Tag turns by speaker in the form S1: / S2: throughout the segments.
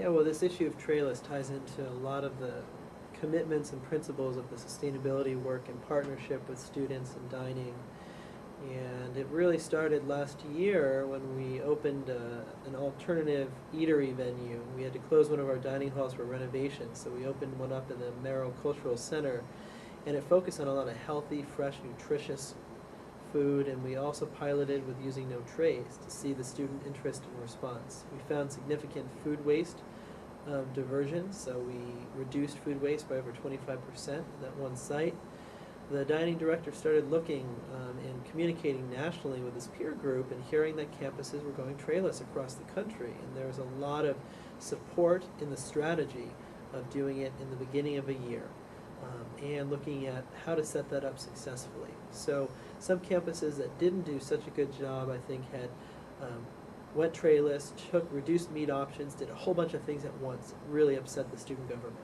S1: Yeah, well, this issue of Trayless ties into a lot of the commitments and principles of the sustainability work in partnership with students and dining. And it really started last year when we opened an alternative eatery venue. We had to close one of our dining halls for renovations, so we opened one up in the Merrill Cultural Center, and it focused on a lot of healthy, fresh, nutritious food, and we also piloted with using no trays to see the student interest and response. We found significant food waste diversion, so we reduced food waste by over 25% at that one site. The dining director started looking and communicating nationally with his peer group and hearing that campuses were going trayless across the country, and there was a lot of support in the strategy of doing it in the beginning of a year and looking at how to set that up successfully. So some campuses that didn't do such a good job, I think, had went trayless, took reduced meat options, did a whole bunch of things at once. It really upset the student government.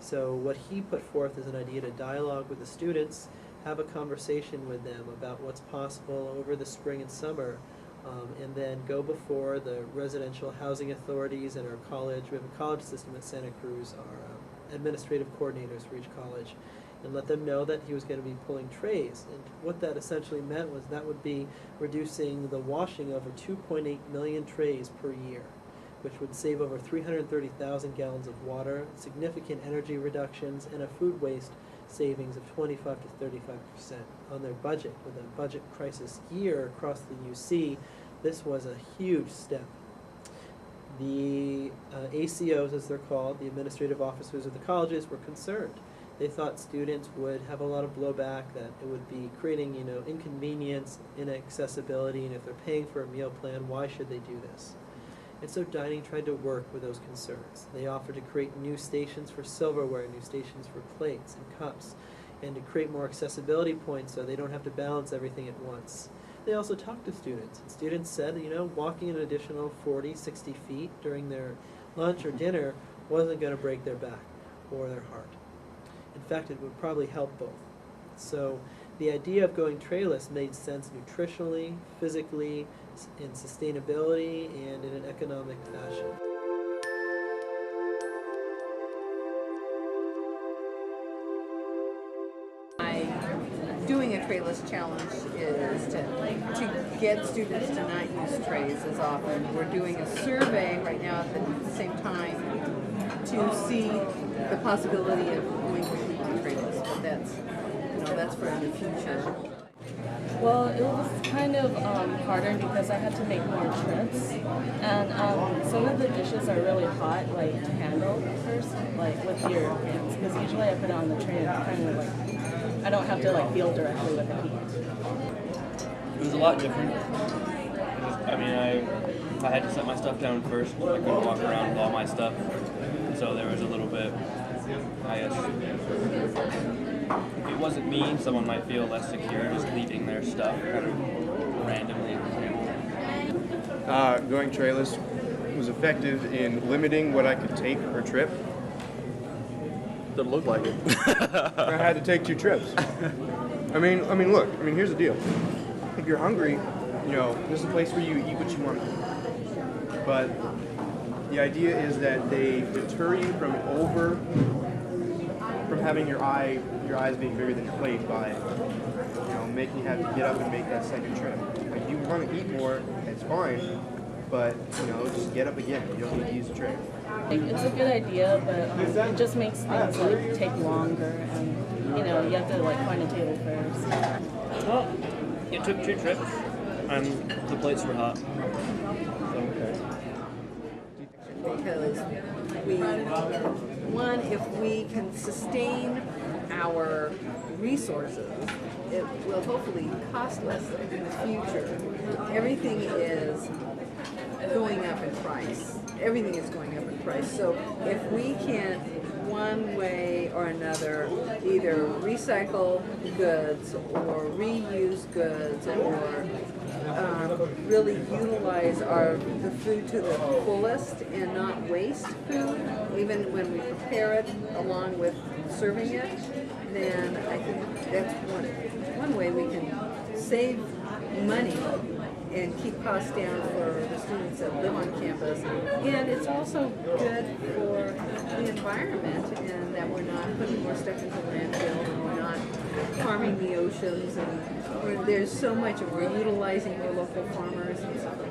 S1: So what he put forth is an idea to dialogue with the students, have a conversation with them about what's possible over the spring and summer, and then go before the residential housing authorities and our college. We have a college system at Santa Cruz, our administrative coordinators for each college, and let them know that he was going to be pulling trays. And what that essentially meant was that would be reducing the washing over 2.8 million trays per year, which would save over 330,000 gallons of water, significant energy reductions, and a food waste savings of 25 to 35% on their budget. With a budget crisis year across the UC, this was a huge step. The ACOs, as they're called, the administrative officers of the colleges, were concerned. They thought students would have a lot of blowback, that it would be creating, inconvenience, inaccessibility, and if they're paying for a meal plan, why should they do this? And so dining tried to work with those concerns. They offered to create new stations for silverware, new stations for plates and cups, and to create more accessibility points so they don't have to balance everything at once. They also talked to students, and students said, walking an additional 40, 60 feet during their lunch or dinner wasn't going to break their back or their heart. In fact, it would probably help both. So the idea of going trayless made sense nutritionally, physically, in sustainability, and in an economic fashion.
S2: Doing a trayless challenge is to get students to not use trays as often. We're doing a survey right now at the same time to see the possibility of going completely trayless, but that's for the future.
S3: Well, it was kind of harder because I had to make more trips, and some of the dishes are really hot, like to handle first, like with your hands, because usually I put it on the tray and kind of like, I don't have to like deal directly with the heat.
S4: It was a lot different. I had to set my stuff down first. I couldn't walk around with all my stuff, so there was a little bit, I guess, if it wasn't me, someone might feel less secure just leaving their stuff kind of randomly.
S5: Going trayless was effective in limiting what I could take per trip.
S6: Doesn't look like it.
S5: I had to take 2 trips. Look, here's the deal. If you're hungry, this is a place where you eat what you want to eat. But the idea is that they deter you from having your eyes being bigger than your plate by, making you have to get up and make that second trip. Like, you want to eat more, it's fine, but, just get up again. You don't need to use the tray.
S3: It's a good idea, but it just makes things like take longer, and you have to like find a table first.
S4: Well, it took 2 trips, and the plates were hot.
S2: Because if we can sustain our resources, it will hopefully cost less in the future. Everything is going up in price. Everything is going up in price. So if we can, one way or another, either recycle goods or reuse goods or really utilize the food to the fullest and not waste food, even when we prepare it along with serving it, then I think that's one way we can save money and keep costs down for the students that live on campus. And it's also good for the environment, and that we're not putting more stuff into landfill, and we're not harming the oceans, and there's so much, we're utilizing our local farmers and stuff like